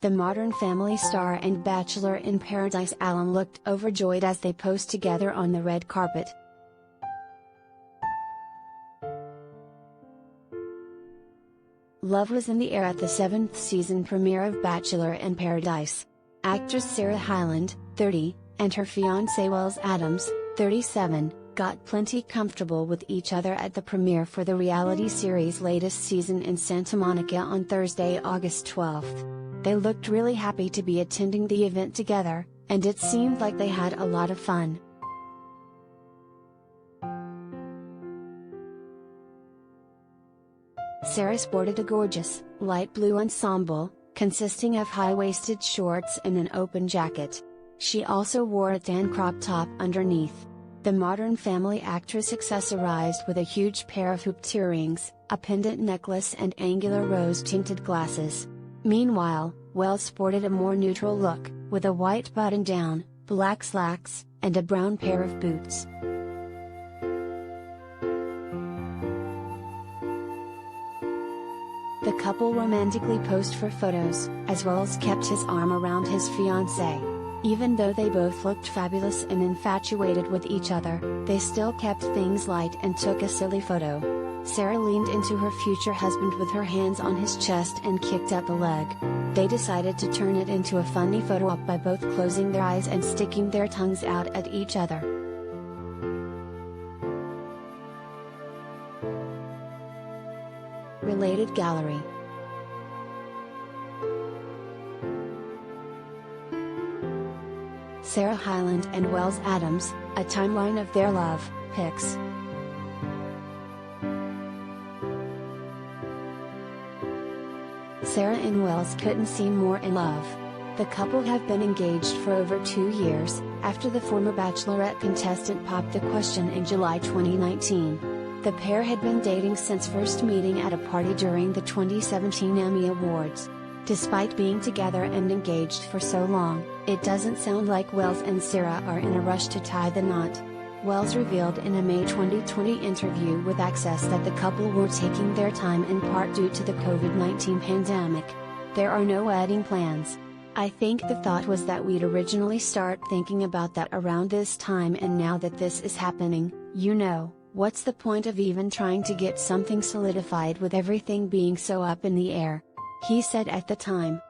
The Modern Family star and Bachelor in Paradise alum looked overjoyed as they posed together on the red carpet. Love was in the air at the 7th season premiere of Bachelor in Paradise. Actress Sarah Hyland, 30, and her fiancé Wells Adams, 37, got plenty comfortable with each other at the premiere for the reality series' latest season in Santa Monica on Thursday, August 12. They looked really happy to be attending the event together, and it seemed like they had a lot of fun. Sarah sported a gorgeous, light blue ensemble, consisting of high-waisted shorts and an open jacket. She also wore a tan crop top underneath. The Modern Family actress accessorized with a huge pair of hooped earrings, a pendant necklace and angular rose-tinted glasses. Meanwhile, Wells sported a more neutral look, with a white button-down, black slacks, and a brown pair of boots. The couple romantically posed for photos, as Wells kept his arm around his fiancée. Even though they both looked fabulous and infatuated with each other, they still kept things light and took a silly photo. Sarah leaned into her future husband with her hands on his chest and kicked up a leg. They decided to turn it into a funny photo op by both closing their eyes and sticking their tongues out at each other. Related gallery. Sarah Hyland and Wells Adams, a timeline of their love, Pics. Sarah and Wells couldn't seem more in love. The couple have been engaged for over 2 years, after the former Bachelorette contestant popped the question in July 2019. The pair had been dating since first meeting at a party during the 2017 Emmy Awards. Despite being together and engaged for so long, it doesn't sound like Wells and Sarah are in a rush to tie the knot. Wells revealed in a May 2020 interview with Access that the couple were taking their time in part due to the COVID-19 pandemic. There are no wedding plans. I think the thought was that we'd originally start thinking about that around this time, and now that this is happening, what's the point of even trying to get something solidified with everything being so up in the air? He said at the time.